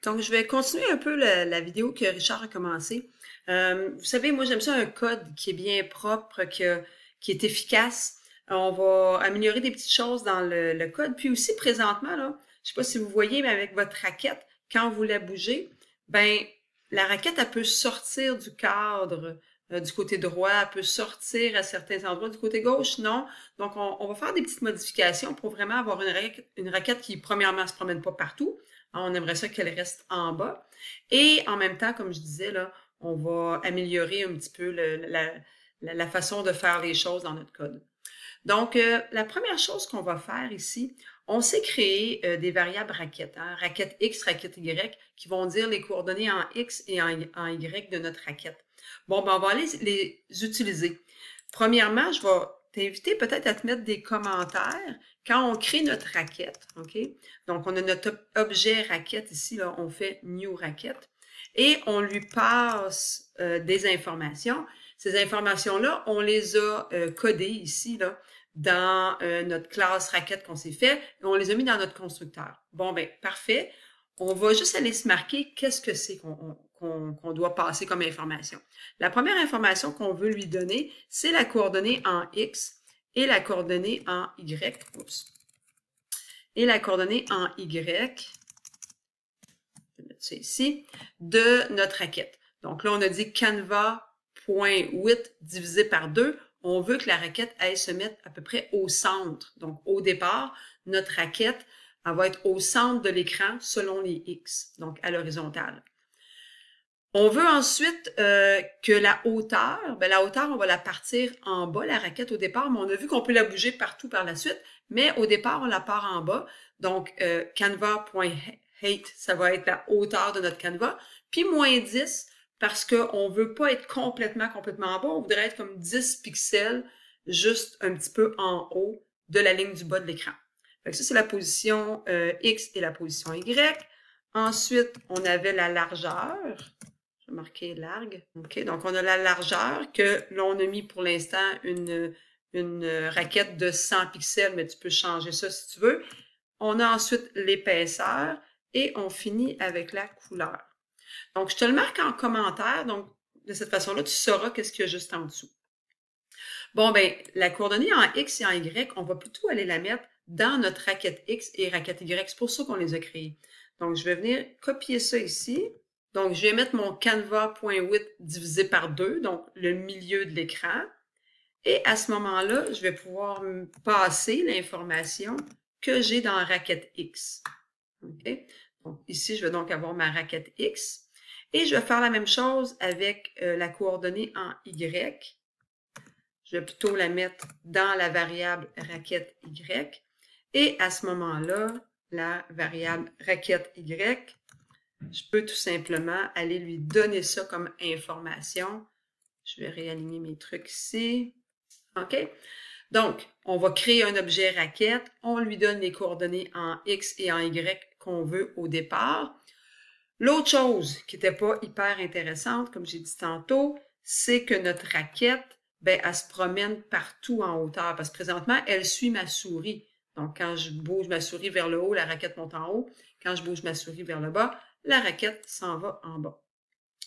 Donc, je vais continuer un peu la vidéo que Richard a commencé. Vous savez, moi, j'aime ça un code qui est bien propre, qui est efficace. On va améliorer des petites choses dans le code. Puis aussi, présentement, là, je sais pas si vous voyez, mais avec votre raquette, quand vous la bougez, ben la raquette, elle peut sortir du cadre du côté droit, elle peut sortir à certains endroits. Du côté gauche, non. Donc, on va faire des petites modifications pour vraiment avoir une raquette qui, premièrement, se promène pas partout. On aimerait ça qu'elle reste en bas. Et en même temps, comme je disais, là, on va améliorer un petit peu la façon de faire les choses dans notre code. Donc, la première chose qu'on va faire ici, on s'est créé des variables raquettes, hein, raquette X, raquette Y, qui vont dire les coordonnées en X et en Y de notre raquette. Bon, ben, on va aller les utiliser. Premièrement, je vais t'inviter peut-être à te mettre des commentaires quand on crée notre raquette, OK? Donc, on a notre objet raquette ici, là, on fait New Raquette, et on lui passe des informations. Ces informations-là, on les a codées ici, là, dans notre classe raquette qu'on s'est fait, et on les a mis dans notre constructeur. Bon, ben parfait. On va juste aller se marquer qu'est-ce que c'est qu'on doit passer comme information. La première information qu'on veut lui donner, c'est la coordonnée en X et la coordonnée en Y. Oups. Et la coordonnée en Y, je vais mettre ça ici, de notre raquette. Donc là, on a dit canva.width divisé par 2. On veut que la raquette aille se mettre à peu près au centre. Donc, au départ, notre raquette, elle va être au centre de l'écran selon les X, donc à l'horizontale. On veut ensuite que la hauteur, on va la partir en bas, la raquette au départ, mais on a vu qu'on peut la bouger partout par la suite, mais au départ, on la part en bas. Donc, canva.height, ça va être la hauteur de notre canva, puis moins 10, parce qu'on ne veut pas être complètement en bas, on voudrait être comme 10 pixels, juste un petit peu en haut de la ligne du bas de l'écran. Ça, c'est la position X et la position Y. Ensuite, on avait la largeur. Je vais marquer largue. OK, donc on a la largeur que l'on a mis pour l'instant une raquette de 100 pixels, mais tu peux changer ça si tu veux. On a ensuite l'épaisseur et on finit avec la couleur. Donc, je te le marque en commentaire. Donc, de cette façon-là, tu sauras qu'est-ce qu'il y a juste en dessous. Bon, ben, la coordonnée en X et en Y, on va plutôt aller la mettre dans notre raquette X et raquette Y. C'est pour ça qu'on les a créées. Donc, je vais venir copier ça ici. Donc, je vais mettre mon canva.width divisé par 2, donc le milieu de l'écran. Et à ce moment-là, je vais pouvoir passer l'information que j'ai dans la raquette X. OK? Donc, ici, je vais donc avoir ma raquette X. Et je vais faire la même chose avec la coordonnée en Y. Je vais plutôt la mettre dans la variable raquette Y. Et à ce moment-là, la variable raquette Y, je peux tout simplement aller lui donner ça comme information. Je vais réaligner mes trucs ici. OK? Donc, on va créer un objet raquette. On lui donne les coordonnées en X et en Y qu'on veut au départ. L'autre chose qui n'était pas hyper intéressante, comme j'ai dit tantôt, c'est que notre raquette, ben, elle se promène partout en hauteur parce que présentement, elle suit ma souris. Donc, quand je bouge ma souris vers le haut, la raquette monte en haut. Quand je bouge ma souris vers le bas, la raquette s'en va en bas.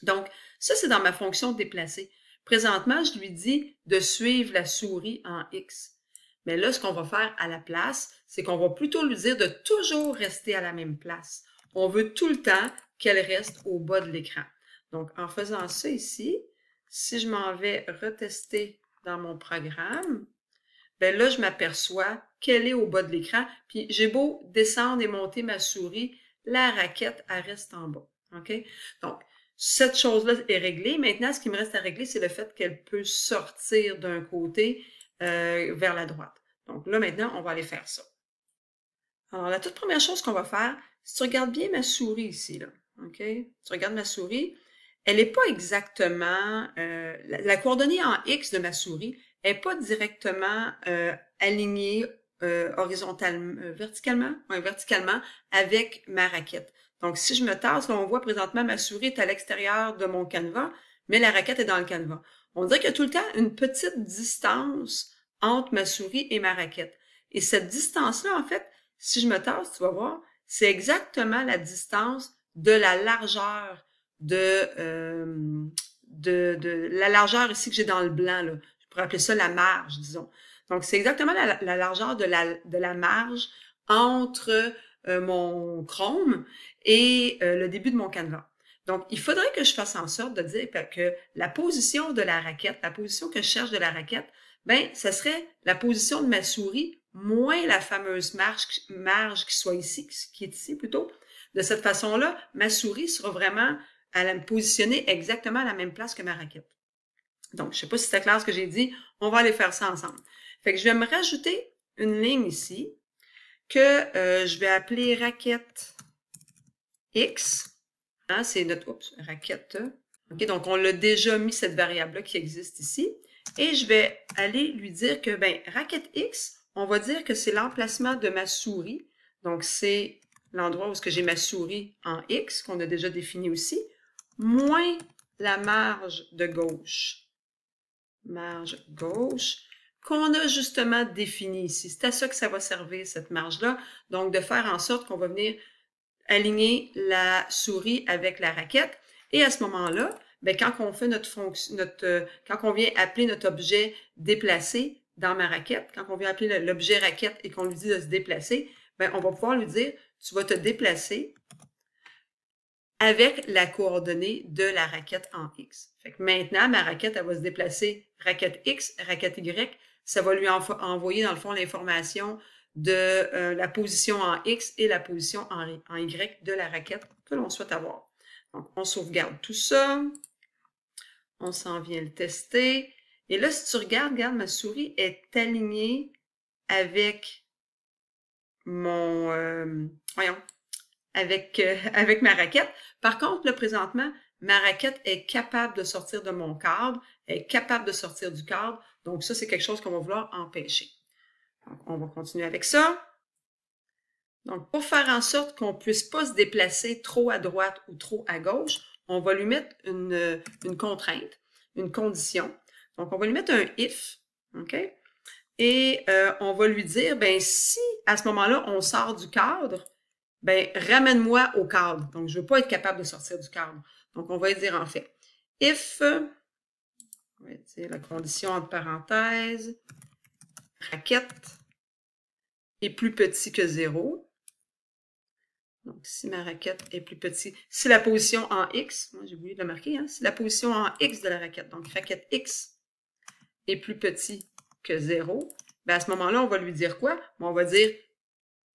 Donc, ça, c'est dans ma fonction déplacer. Présentement, je lui dis de suivre la souris en X. Mais là, ce qu'on va faire à la place, c'est qu'on va plutôt lui dire de toujours rester à la même place. On veut tout le temps qu'elle reste au bas de l'écran. Donc, en faisant ça ici, si je m'en vais retester dans mon programme, ben là, je m'aperçois qu'elle est au bas de l'écran. Puis, j'ai beau descendre et monter ma souris, la raquette, elle reste en bas. OK? Donc, cette chose-là est réglée. Maintenant, ce qui me reste à régler, c'est le fait qu'elle peut sortir d'un côté vers la droite. Donc là, maintenant, on va aller faire ça. Alors, la toute première chose qu'on va faire, si tu regardes bien ma souris ici, là, OK? Tu regardes ma souris, elle n'est pas exactement... la coordonnée en X de ma souris n'est pas directement alignée verticalement avec ma raquette. Donc, si je me tasse, là, on voit présentement ma souris est à l'extérieur de mon canevas, mais la raquette est dans le canevas. On dirait qu'il y a tout le temps une petite distance entre ma souris et ma raquette. Et cette distance-là, en fait, si je me tasse, tu vas voir, c'est exactement la distance de la largeur de la largeur ici que j'ai dans le blanc, là. Je pourrais appeler ça la marge, disons. Donc, c'est exactement la largeur de la marge entre mon Chrome et le début de mon canevas. Donc, il faudrait que je fasse en sorte de dire que la position de la raquette, la position que je cherche de la raquette, ben, ce serait la position de ma souris moins la fameuse marge qui soit ici, qui est ici plutôt. De cette façon-là, ma souris sera vraiment à me positionner exactement à la même place que ma raquette. Donc, je ne sais pas si c'est clair ce que j'ai dit. On va aller faire ça ensemble. Fait que je vais me rajouter une ligne ici que je vais appeler raquette X. Hein, c'est notre raquette. OK, donc on l'a déjà mis cette variable-là qui existe ici. Et je vais aller lui dire que, ben, raquette X, on va dire que c'est l'emplacement de ma souris. Donc, c'est l'endroit où j'ai ma souris en X, qu'on a déjà défini aussi, moins la marge de gauche. Marge gauche, qu'on a justement définie ici. C'est à ça que ça va servir, cette marge-là. Donc, de faire en sorte qu'on va venir aligner la souris avec la raquette. Et à ce moment-là, ben, quand on fait quand on vient appeler notre objet déplacé dans ma raquette, quand on vient appeler l'objet raquette et qu'on lui dit de se déplacer, ben, on va pouvoir lui dire, tu vas te déplacer avec la coordonnée de la raquette en X. Fait que maintenant, ma raquette, elle va se déplacer raquette X, raquette Y. Ça va lui envoyer, dans le fond, l'information de la position en X et la position en Y de la raquette que l'on souhaite avoir. Donc, on sauvegarde tout ça. On s'en vient le tester. Et là, si tu regardes, ma souris est alignée avec mon... avec ma raquette. Par contre, là, présentement, ma raquette est capable de sortir de mon cadre, est capable de sortir du cadre. Donc, ça, c'est quelque chose qu'on va vouloir empêcher. Donc, on va continuer avec ça. Donc, pour faire en sorte qu'on ne puisse pas se déplacer trop à droite ou trop à gauche, on va lui mettre une contrainte, une condition. Donc, on va lui mettre un « if », OK? Et on va lui dire, ben si à ce moment-là, on sort du cadre, ben ramène-moi au cadre. Donc, je ne veux pas être capable de sortir du cadre. Donc, on va dire en fait, if, on va dire la condition entre parenthèses, raquette est plus petit que 0. Donc, si ma raquette est plus petite, si la position en X, moi j'ai oublié de le marquer, hein, si la position en X de la raquette, donc raquette X est plus petit que 0, ben à ce moment-là, on va lui dire quoi? On va dire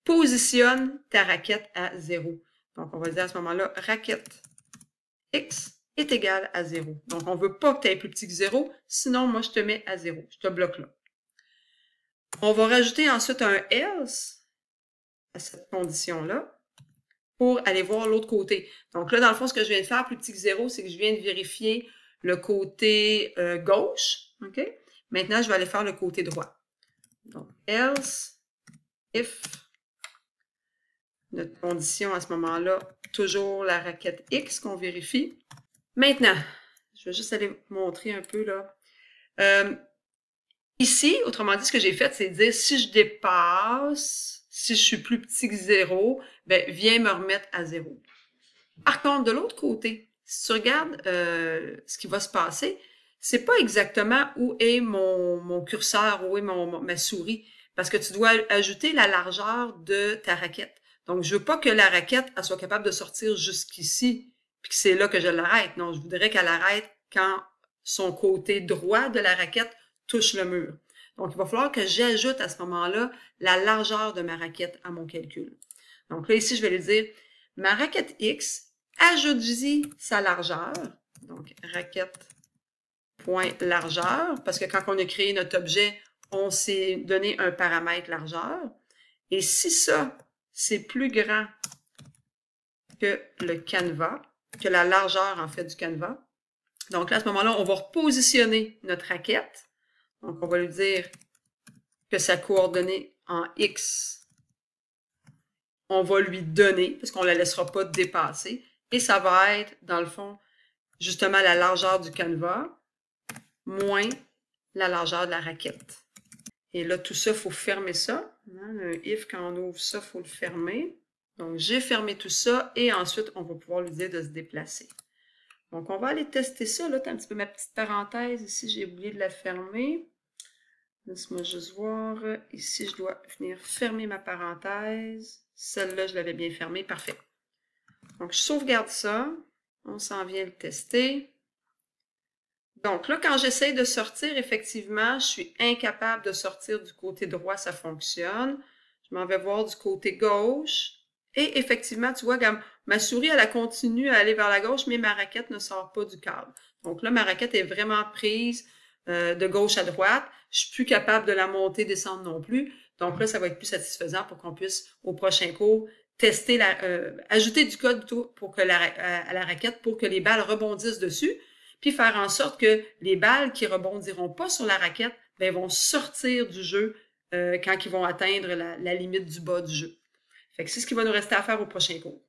positionne ta raquette à 0. Donc, on va dire à ce moment-là, raquette X est égale à 0. Donc, on ne veut pas que tu aies plus petit que 0, sinon, moi, je te mets à 0. Je te bloque là. On va rajouter ensuite un else à cette condition-là pour aller voir l'autre côté. Donc là, dans le fond, ce que je viens de faire, plus petit que 0, c'est que je viens de vérifier le côté gauche. OK? Maintenant, je vais aller faire le côté droit. Donc, else, if, notre condition à ce moment-là, toujours la raquette X qu'on vérifie. Maintenant, je vais juste aller montrer un peu là. Ici, autrement dit, ce que j'ai fait, c'est dire si je dépasse, si je suis plus petit que 0, ben, viens me remettre à 0. Par contre, de l'autre côté, si tu regardes ce qui va se passer, c'est pas exactement où est mon curseur, où est ma souris, parce que tu dois ajouter la largeur de ta raquette. Donc, je veux pas que la raquette elle soit capable de sortir jusqu'ici, puis que c'est là que je l'arrête. Non, je voudrais qu'elle arrête quand son côté droit de la raquette touche le mur. Donc, il va falloir que j'ajoute à ce moment-là la largeur de ma raquette à mon calcul. Donc là, ici, je vais lui dire, ma raquette X, ajoute-y sa largeur. Donc, raquette.largeur, parce que quand on a créé notre objet, on s'est donné un paramètre largeur. Et si ça, c'est plus grand que le canevas, que la largeur, en fait, du canevas, donc là, à ce moment-là, on va repositionner notre raquette. Donc, on va lui dire que sa coordonnée en X, on va lui donner, parce qu'on ne la laissera pas dépasser. Et ça va être, dans le fond, justement la largeur du canevas moins la largeur de la raquette. Et là, tout ça, il faut fermer ça. Un if, quand on ouvre ça, il faut le fermer. Donc, j'ai fermé tout ça et ensuite, on va pouvoir lui dire de se déplacer. Donc, on va aller tester ça. Là, tu as un petit peu ma petite parenthèse ici. J'ai oublié de la fermer. Laisse-moi juste voir. Ici, je dois venir fermer ma parenthèse. Celle-là, je l'avais bien fermée. Parfait. Donc, je sauvegarde ça. On s'en vient le tester. Donc là, quand j'essaye de sortir, effectivement, je suis incapable de sortir du côté droit, ça fonctionne. Je m'en vais voir du côté gauche. Et effectivement, tu vois, ma souris, elle continue à aller vers la gauche, mais ma raquette ne sort pas du câble. Donc là, ma raquette est vraiment prise de gauche à droite. Je suis plus capable de la monter, descendre non plus. Donc là, ça va être plus satisfaisant pour qu'on puisse, au prochain cours, tester ajouter du code pour que à la raquette pour que les balles rebondissent dessus, puis faire en sorte que les balles qui rebondiront pas sur la raquette, ben, vont sortir du jeu quand ils vont atteindre la limite du bas du jeu. Fait que c'est ce qui va nous rester à faire au prochain cours.